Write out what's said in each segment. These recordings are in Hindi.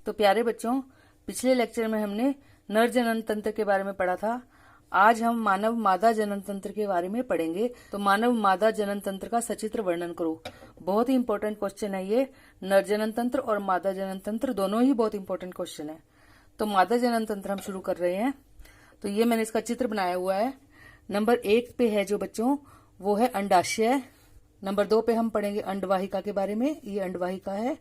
तो प्यारे बच्चों, पिछले लेक्चर में हमने नर जनन तंत्र के बारे में पढ़ा था। आज हम मानव मादा जनन तंत्र के बारे में पढ़ेंगे। तो मानव मादा जनन तंत्र का सचित्र वर्णन करो। बहुत ही इंपॉर्टेंट क्वेश्चन है ये। नर जनन तंत्र और मादा जनन तंत्र दोनों ही बहुत इंपॉर्टेंट क्वेश्चन है। तो मादा जनन तंत्र हम शुरू कर रहे हैं। तो ये मैंने इसका चित्र बनाया हुआ है। नंबर 1 पे है जो बच्चों, वो है अंडाशय। नंबर 2 पे हम पढ़ेंगे अंडवाहिका के बारे में। ये अंडवाहिका है,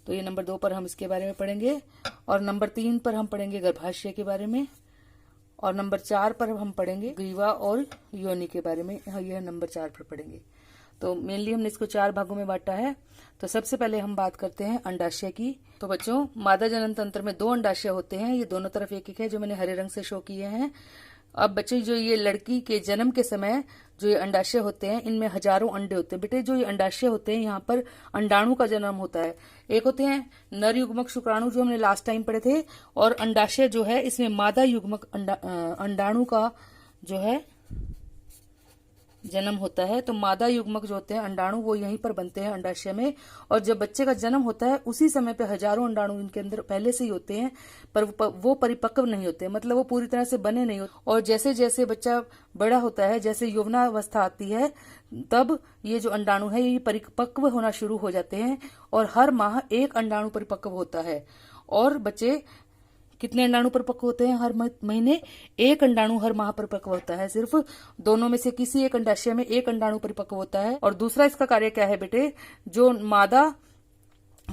तो ये नंबर 2 पर हम इसके बारे में पढ़ेंगे। और नंबर 3 पर हम पढ़ेंगे गर्भाशय के बारे में। और नंबर 4 पर हम पढ़ेंगे ग्रीवा और योनि के बारे में। यह नंबर 4 पर पढ़ेंगे। तो मेनली हमने इसको 4 भागों में बांटा है। तो सबसे पहले हम बात करते हैं अंडाशय की। तो बच्चों, मादा जनन तंत्र में 2 अंडाशय होते हैं। ये दोनों तरफ एक एक है, जो मैंने हरे रंग से शो किए हैं। अब बच्चे, जो ये लड़की के जन्म के समय जो ये अंडाशय होते हैं, इनमें हजारों अंडे होते हैं। बेटे, जो ये अंडाशय होते हैं, यहाँ पर अंडाणु का जन्म होता है। एक होते हैं नर युग्मक शुक्राणु, जो हमने लास्ट टाइम पढ़े थे। और अंडाशय जो है, इसमें मादा युग्मक अंडाणु का जो है जन्म होता है। तो मादा युग्मक जो होते हैं अंडाणु, वो यहीं पर बनते हैं अंडाशय में। और जब बच्चे का जन्म होता है, उसी समय पे हजारों अंडाणु इनके अंदर पहले से ही होते हैं, पर वो परिपक्व नहीं होते, मतलब वो पूरी तरह से बने नहीं होते। और जैसे जैसे बच्चा बड़ा होता है, जैसे यौवनावस्था आती है, तब ये जो अंडाणु है, ये परिपक्व होना शुरू हो जाते हैं। और हर माह एक अंडाणु परिपक्व होता है। और बच्चे कितने अंडाणु परिपक्व होते हैं हर महीने? एक अंडाणु हर माह परिपक्व होता है। सिर्फ दोनों में से किसी एक अंडाशय में एक अंडाणु परिपक्व होता है। और दूसरा इसका कार्य क्या है बेटे? जो मादा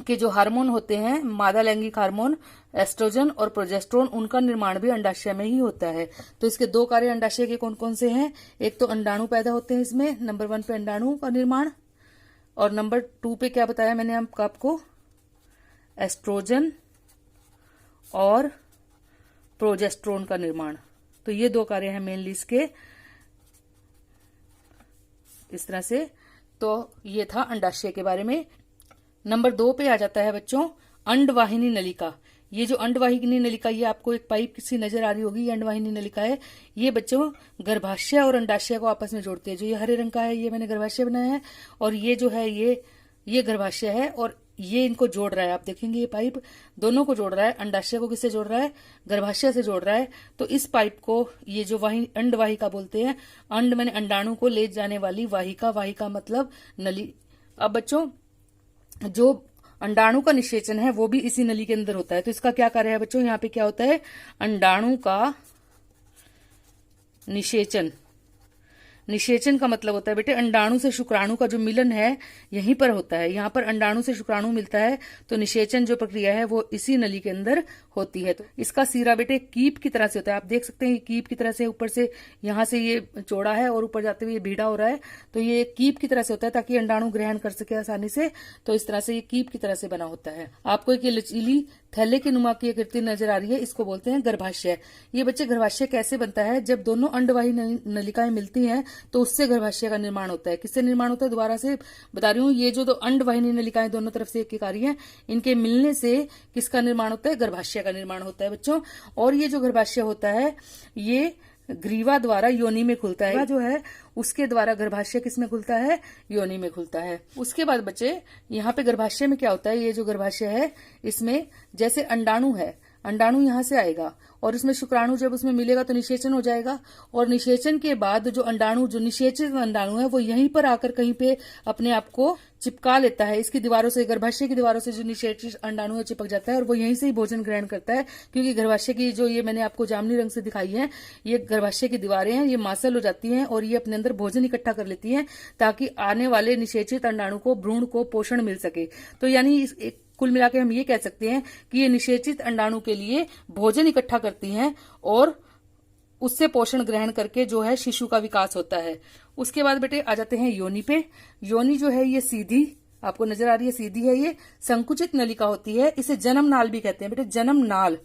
के जो हार्मोन होते हैं, मादा लैंगिक हार्मोन एस्ट्रोजन और प्रोजेस्टेरोन, उनका निर्माण भी अंडाशय में ही होता है। तो इसके 2 कार्य अंडाशय के कौन कौन से हैं? एक तो अंडाणु पैदा होते हैं इसमें, नंबर 1 पे अंडाणु का निर्माण। और नंबर 2 पे क्या बताया मैंने आपको? एस्ट्रोजन और प्रोजेस्टेरोन का निर्माण। तो ये 2 कार्य हैं मेनली इसके, इस तरह से। तो ये था अंडाशय के बारे में। नंबर 2 पे आ जाता है बच्चों अंडवाहिनी नलिका। ये जो अंडवाहिनी नलिका, ये आपको एक पाइप किसी नजर आ रही होगी, ये अंडवाहिनी नलिका है। ये बच्चों गर्भाशय और अंडाशय को आपस में जोड़ते हैं। जो ये हरे रंग का है, ये मैंने गर्भाशय बनाया है। और ये जो है, ये गर्भाशय है। और ये इनको जोड़ रहा है। आप देखेंगे ये पाइप दोनों को जोड़ रहा है। अंडाशय को किससे जोड़ रहा है? गर्भाशय से जोड़ रहा है। तो इस पाइप को ये जो अंडवाहिका बोलते हैं। अंड मैंने अंडाणु को ले जाने वाली वाहिका, वाहिका मतलब नली। अब बच्चों, जो अंडाणु का निषेचन है, वो भी इसी नली के अंदर होता है। तो इसका क्या कार्य है बच्चों? यहाँ पे क्या होता है? अंडाणु का निषेचन। निषेचन का मतलब होता है बेटे, अंडाणु से शुक्राणु का जो मिलन है, यहीं पर होता है। यहाँ पर अंडाणु से शुक्राणु मिलता है। तो निषेचन जो प्रक्रिया है, वो इसी नली के अंदर होती है। तो इसका सिरा बेटे कीप की तरह से होता है। आप देख सकते हैं ये कीप की तरह से, ऊपर से यहाँ से ये चौड़ा है और ऊपर जाते हुए ये भीड़ा हो रहा है। तो ये कीप की तरह से होता है, ताकि अंडाणु ग्रहण कर सके आसानी से। तो इस तरह से ये कीप की तरह से बना होता है। आपको एक लचीली थैले की नुमा की आकृति नजर आ रही है, इसको बोलते हैं गर्भाशय। ये बच्चे, गर्भाशय कैसे बनता है? जब दोनों अंडवाहिनी नलिकाएं मिलती हैं, तो उससे गर्भाशय का निर्माण होता है। किससे निर्माण होता है? दोबारा से बता रही हूँ, ये जो 2 अंडवाहिनी नलिकाएं दोनों तरफ से एक आ रही हैं, इनके मिलने से किसका निर्माण होता है? गर्भाशय का निर्माण होता है बच्चों। और ये जो गर्भाशय होता है, ये ग्रीवा द्वारा योनि में खुलता है। जो है उसके द्वारा गर्भाशय किस में खुलता है? योनि में खुलता है। उसके बाद बच्चे, यहाँ पे गर्भाशय में क्या होता है? ये जो गर्भाशय है, इसमें जैसे अंडाणु है, अंडाणु यहाँ से आएगा और इसमें शुक्राणु जब उसमें मिलेगा तो निषेचन हो जाएगा। और निषेचन के बाद जो अंडाणु, जो निषेचित अंडाणु है, वो यहीं पर आकर कहीं पे अपने आप को चिपका लेता है। इसकी दीवारों से, गर्भाशय की दीवारों से जो निषेचित अंडाणु है, चिपक जाता है। और वो यहीं से ही भोजन ग्रहण करता है। क्योंकि गर्भाशय की जो, ये मैंने आपको जामुनी रंग से दिखाई है, ये गर्भाशय की दीवारें हैं, ये मांसल हो जाती हैं और ये अपने अंदर भोजन इकट्ठा कर लेती हैं, ताकि आने वाले निषेचित अंडाणु को, भ्रूण को पोषण मिल सके। तो यानी कुल मिला के हम ये कह सकते हैं कि ये निषेचित अंडाणु के लिए भोजन इकट्ठा करती हैं और उससे पोषण ग्रहण करके जो है शिशु का विकास होता है। उसके बाद बेटे आ जाते हैं योनि पे। योनि जो है, ये सीधी आपको नजर आ रही है, सीधी है, ये संकुचित नलिका होती है। इसे जन्म नाल भी कहते हैं बेटे, जन्म नाल।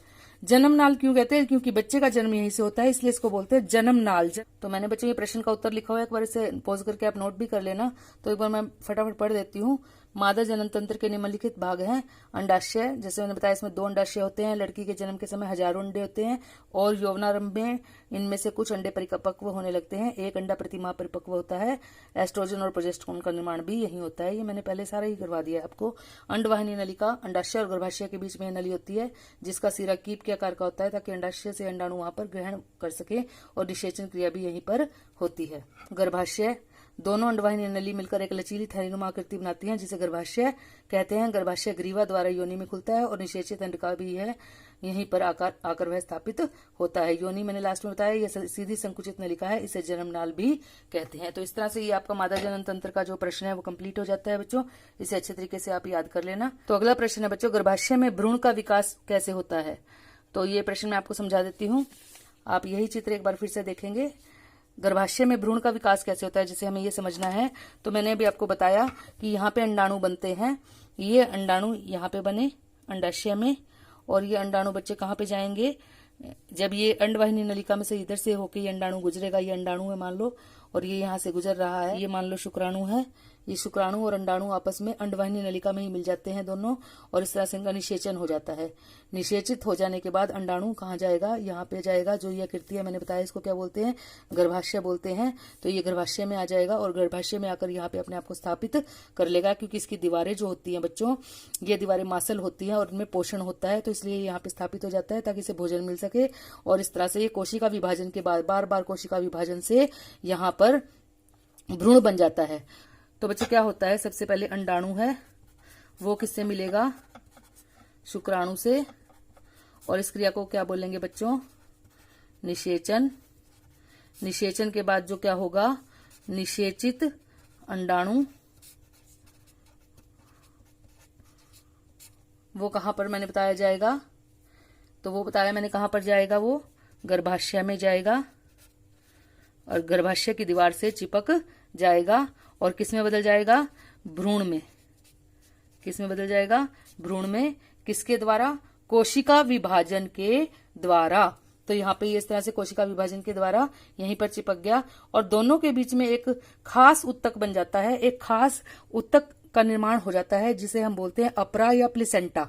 जन्म नाल क्यों कहते हैं? क्योंकि बच्चे का जन्म यहीं से होता है, इसलिए इसको बोलते हैं जन्म नाल। तो मैंने बच्चों ये प्रश्न का उत्तर लिखा हुआ है, एक बार इसे पॉज करके आप नोट भी कर लेना। तो एक बार मैं फटाफट पढ़ देती हूँ। मादा जनन तंत्र के निम्नलिखित भाग हैं। अंडाशय, जैसे मैंने बताया इसमें 2 अंडाशय होते हैं। लड़की के जन्म के समय हजारों अंडे होते हैं और यौवनारंभ में इनमें से कुछ अंडे परिपक्व होने लगते हैं। 1 अंडा प्रति माह परिपक्व होता है। एस्ट्रोजन और प्रोजेस्टेरोन का निर्माण भी यही होता है। ये मैंने पहले सारा ही करवा दिया है आपको। अंडवाहिनी नलिका, अंडाशय और गर्भाशय के बीच में नली होती है जिसका सिरा कीप के आकार का होता है ताकि अंडाशय से अंडाणु वहां पर ग्रहण कर सके और निषेचन क्रिया भी यहीं पर होती है। गर्भाशय, दोनों अंडवाहिनी नली मिलकर एक लचीली थैलीनुमा आकृति बनाती हैं जिसे गर्भाशय कहते हैं। गर्भाशय ग्रीवा द्वारा योनि में खुलता है और निषेचित अंडका भी है यहीं पर आकर वह स्थापित होता है। योनि मैंने लास्ट में बताया यह सीधी संकुचित नलिका है, इसे जन्मनाल भी कहते हैं। तो इस तरह से ये आपका मादा जनन तंत्र का जो प्रश्न है वो कंप्लीट हो जाता है बच्चों। इसे अच्छे तरीके से आप याद कर लेना। तो अगला प्रश्न है बच्चों, गर्भाशय में भ्रूण का विकास कैसे होता है। तो ये प्रश्न मैं आपको समझा देती हूँ। आप यही चित्र एक बार फिर से देखेंगे। गर्भाशय में भ्रूण का विकास कैसे होता है जिसे हमें ये समझना है। तो मैंने अभी आपको बताया कि यहाँ पे अंडाणु बनते हैं। ये अंडाणु यहाँ पे बने अंडाशय में, और ये अंडाणु बच्चे कहाँ पे जाएंगे, जब ये अंडवाहिनी नलिका में से इधर से होके ये अंडाणु गुजरेगा। ये अंडाणु है मान लो, और ये यहाँ से गुजर रहा है। ये मान लो शुक्राणु है। ये शुक्राणु और अंडाणु आपस में अंडवाहिनी नलिका में ही मिल जाते हैं दोनों, और इस तरह से इनका निषेचन हो जाता है। निषेचित हो जाने के बाद अंडाणु कहाँ जाएगा, यहाँ पे जाएगा। जो ये आकृति है मैंने बताया इसको क्या बोलते हैं, गर्भाशय बोलते हैं। तो ये गर्भाशय में आ जाएगा और गर्भाशय में आकर यहाँ पे अपने आप को स्थापित कर लेगा, क्योंकि इसकी दीवारें जो होती हैं बच्चों, ये दीवारें मांसल होती हैं और इनमें पोषण होता है, तो इसलिए यहाँ पे स्थापित हो जाता है ताकि इसे भोजन मिल सके। और इस तरह से ये कोशिका विभाजन के बाद बार बार कोशिका विभाजन से यहाँ पर भ्रूण बन जाता है। तो बच्चे क्या होता है, सबसे पहले अंडाणु है वो किससे मिलेगा, शुक्राणु से, और इस क्रिया को क्या बोलेंगे बच्चों, निषेचन। निषेचन के बाद जो क्या होगा, निषेचित अंडाणु, वो कहां पर मैंने बताया जाएगा, तो वो बताया मैंने कहां पर जाएगा, वो गर्भाशय में जाएगा और गर्भाशय की दीवार से चिपक जाएगा और किस में बदल जाएगा, भ्रूण में। किस में बदल जाएगा, भ्रूण में। किसके द्वारा, कोशिका विभाजन के द्वारा। तो यहाँ पे इस तरह से कोशिका विभाजन के द्वारा यहीं पर चिपक गया और दोनों के बीच में एक खास उत्तक बन जाता है। एक खास उत्तक का निर्माण हो जाता है जिसे हम बोलते हैं अपरा या प्लेसेंटा।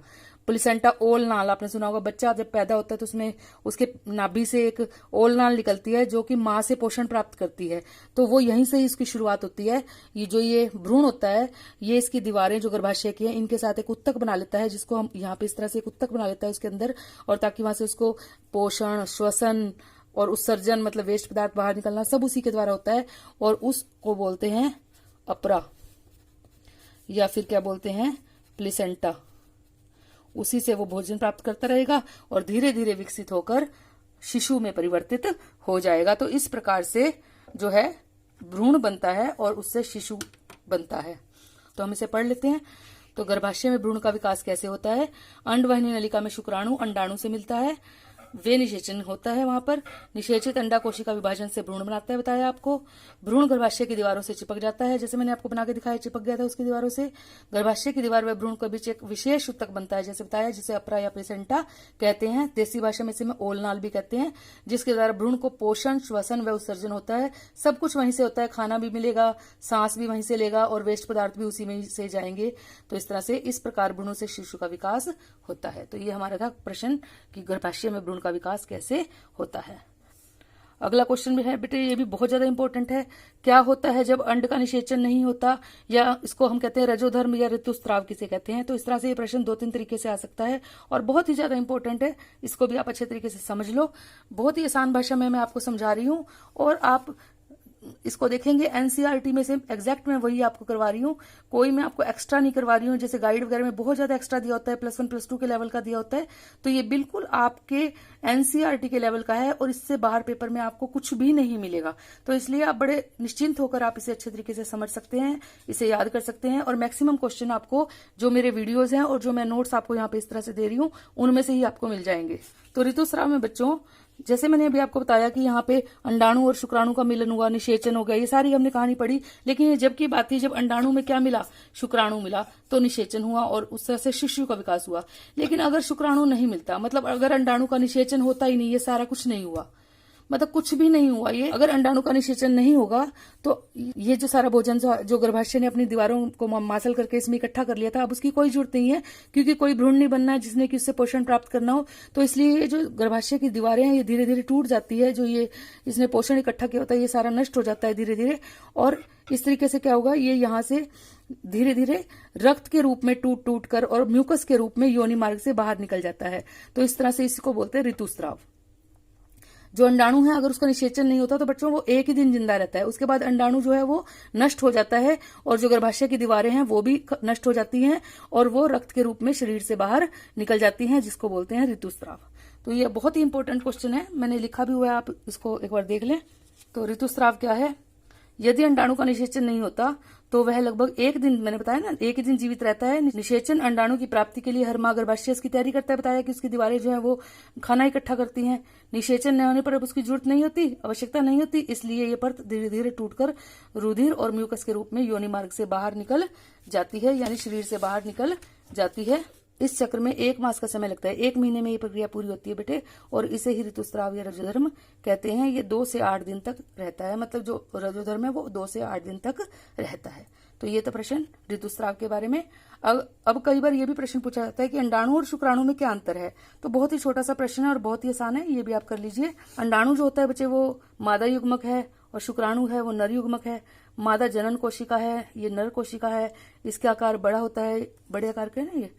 प्लेसेंटा ओल नाल, आपने सुना होगा, बच्चा जब पैदा होता है तो उसमें उसके नाभि से एक ओल नाल निकलती है जो कि माँ से पोषण प्राप्त करती है। तो वो यहीं से ही इसकी शुरुआत होती है। ये जो ये भ्रूण होता है, ये इसकी दीवारें जो गर्भाशय की है इनके साथ एक उत्तक बना लेता है, जिसको हम यहाँ पे इस तरह से एक उत्तक बना लेता है उसके अंदर, और ताकि वहां से उसको पोषण, श्वसन और उत्सर्जन, मतलब वेस्ट पदार्थ बाहर निकलना, सब उसी के द्वारा होता है। और उसको बोलते हैं अपरा, या फिर क्या बोलते हैं, प्लेसेंटा। उसी से वो भोजन प्राप्त करता रहेगा और धीरे धीरे विकसित होकर शिशु में परिवर्तित हो जाएगा। तो इस प्रकार से जो है भ्रूण बनता है और उससे शिशु बनता है। तो हम इसे पढ़ लेते हैं। तो गर्भाशय में भ्रूण का विकास कैसे होता है, अंडवाहिनी नलिका में शुक्राणु अंडाणु से मिलता है, वे निषेचन होता है वहां पर। निषेचित अंडा कोशिका विभाजन से भ्रूण बनाता है, बताया आपको। भ्रूण गर्भाशय की दीवारों से चिपक जाता है, जैसे मैंने आपको बना के दिखाया, चिपक गया था उसकी दीवारों से। गर्भाशय की दीवार व भ्रूण के बीच एक विशेष उत्तक बनता है, जैसे बताया, जिसे अपरा या प्लेसेंटा कहते हैं। देसी भाषा में इसे ओलनाल भी कहते हैं, जिसके द्वारा भ्रूण को पोषण, श्वसन व उत्सर्जन होता है। सब कुछ वहीं से होता है, खाना भी मिलेगा, सांस भी वहीं से लेगा और वेस्ट पदार्थ भी उसी में से जाएंगे। तो इस तरह से इस प्रकार भ्रूणों से शिशु का विकास होता है। तो ये हमारा था प्रश्न कि गर्भाशय में भ्रूण का विकास कैसे होता है। अगला क्वेश्चन भी है बेटे, ये भी बहुत ज्यादा इंपॉर्टेंट है। क्या होता है जब अंड का निषेचन नहीं होता, या इसको हम कहते हैं रजोधर्म या ऋतुस्राव किसे कहते हैं। तो इस तरह से ये प्रश्न 2-3 तरीके से आ सकता है और बहुत ही ज्यादा इंपॉर्टेंट है। इसको भी आप अच्छे तरीके से समझ लो। बहुत ही आसान भाषा में मैं आपको समझा रही हूँ और आप इसको देखेंगे एनसीईआरटी में से एग्जैक्ट मैं वही आपको करवा रही हूँ। कोई मैं आपको एक्स्ट्रा नहीं करवा रही हूँ, जैसे गाइड वगैरह में बहुत ज्यादा एक्स्ट्रा दिया होता है, +1 +2 के लेवल का दिया होता है। तो ये बिल्कुल आपके एनसीईआरटी के लेवल का है और इससे बाहर पेपर में आपको कुछ भी नहीं मिलेगा। तो इसलिए आप बड़े निश्चिंत होकर आप इसे अच्छे तरीके से समझ सकते हैं, इसे याद कर सकते हैं और मैक्सिमम क्वेश्चन आपको जो मेरे वीडियोज हैं और जो मैं नोट्स आपको यहाँ पे इस तरह से दे रही हूँ उनमें से ही आपको मिल जाएंगे। तो ऋतुस्राव में बच्चों, जैसे मैंने अभी आपको बताया कि यहाँ पे अंडाणु और शुक्राणु का मिलन हुआ, निषेचन हो गया, ये सारी हमने कहानी पढ़ी। लेकिन ये जब की बात थी, जब अंडाणु में क्या मिला, शुक्राणु मिला, तो निषेचन हुआ और उस तरह से शिशु का विकास हुआ। लेकिन अगर शुक्राणु नहीं मिलता, मतलब अगर अंडाणु का निषेचन होता ही नहीं, ये सारा कुछ नहीं हुआ, मतलब कुछ भी नहीं हुआ। ये अगर अंडाणु का निषेचन नहीं होगा तो ये जो सारा भोजन जो गर्भाशय ने अपनी दीवारों को मासल करके इसमें इकट्ठा कर लिया था, अब उसकी कोई जरूरत नहीं है, क्योंकि कोई भ्रूण नहीं बनना है जिसने कि उससे पोषण प्राप्त करना हो। तो इसलिए ये जो गर्भाशय की दीवारें हैं ये धीरे धीरे टूट जाती है। जो ये इसने पोषण इकट्ठा किया होता है ये सारा नष्ट हो जाता है धीरे धीरे, और इस तरीके से क्या होगा, ये यहाँ से धीरे धीरे रक्त के रूप में टूट टूट कर और म्यूकस के रूप में योनि मार्ग से बाहर निकल जाता है। तो इस तरह से इसको बोलते हैं ऋतुस्राव। जो अंडाणु है अगर उसका निषेचन नहीं होता तो बच्चों वो एक ही दिन जिंदा रहता है, उसके बाद अंडाणु जो है वो नष्ट हो जाता है और जो गर्भाशय की दीवारें हैं वो भी नष्ट हो जाती हैं और वो रक्त के रूप में शरीर से बाहर निकल जाती हैं, जिसको बोलते हैं ऋतुस्राव। तो ये बहुत ही इंपॉर्टेंट क्वेश्चन है, मैंने लिखा भी हुआ है, आप इसको एक बार देख लें। तो ऋतुस्राव क्या है? यदि अंडाणु का निषेचन नहीं होता तो वह लगभग एक दिन, मैंने बताया ना, एक ही दिन जीवित रहता है। निषेचन अंडाणु की प्राप्ति के लिए हर माह गर्भाशय की तैयारी करता है, बताया कि उसकी दीवारें जो है वो खाना इकट्ठा करती हैं। निषेचन न होने पर अब उसकी जरूरत नहीं होती, आवश्यकता नहीं होती, इसलिए ये परत धीरे धीरे टूटकर रुधिर और म्यूकस के रूप में योनि मार्ग से बाहर निकल जाती है, यानी शरीर से बाहर निकल जाती है। इस चक्र में 1 मास का समय लगता है, 1 महीने में ये प्रक्रिया पूरी होती है बेटे, और इसे ही ऋतुस्राव या रजोधर्म कहते हैं। ये 2 से 8 दिन तक रहता है, मतलब जो रजोधर्म है वो 2 से 8 दिन तक रहता है। तो ये तो प्रश्न ऋतुस्राव के बारे में। अब कई बार ये भी प्रश्न पूछा जाता है कि अंडाणु और शुक्राणु में क्या अंतर है। तो बहुत ही छोटा सा प्रश्न है और बहुत ही आसान है, ये भी आप कर लीजिए। अंडाणु जो होता है बच्चे वो मादा युग्मक है और शुक्राणु है वो नर युग्मक है। मादा जनन कोशिका है, ये नर कोशिका है, इसका आकार बड़ा होता है, बड़े आकार का है ना ये,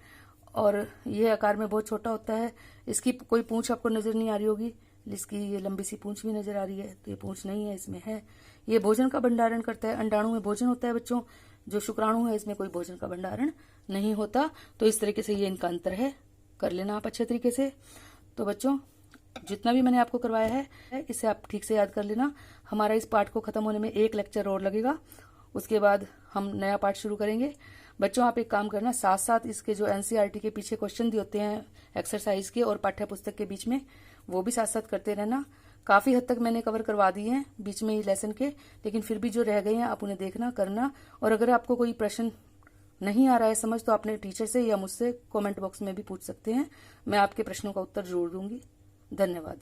और ये आकार में बहुत छोटा होता है। इसकी कोई पूंछ आपको नजर नहीं आ रही होगी, इसकी ये लंबी सी पूंछ भी नजर आ रही है, तो ये पूंछ नहीं है, इसमें है। ये भोजन का भंडारण करता है, अंडाणु में भोजन होता है बच्चों, जो शुक्राणु है इसमें कोई भोजन का भंडारण नहीं होता। तो इस तरीके से ये इनका अंतर है, कर लेना आप अच्छे तरीके से। तो बच्चों जितना भी मैंने आपको करवाया है इसे आप ठीक से याद कर लेना। हमारा इस पाठ को खत्म होने में 1 लेक्चर और लगेगा, उसके बाद हम नया पाठ शुरू करेंगे। बच्चों आप एक काम करना, साथ साथ इसके जो एनसीईआरटी के पीछे क्वेश्चन दिए होते हैं एक्सरसाइज के और पाठ्य पुस्तक के बीच में, वो भी साथ साथ करते रहना। काफी हद तक मैंने कवर करवा दिए हैं बीच में ही लेसन के, लेकिन फिर भी जो रह गए हैं आप उन्हें देखना, करना। और अगर आपको कोई प्रश्न नहीं आ रहा है समझ, तो अपने टीचर से या मुझसे कमेंट बॉक्स में भी पूछ सकते हैं, मैं आपके प्रश्नों का उत्तर जरूर दूंगी। धन्यवाद।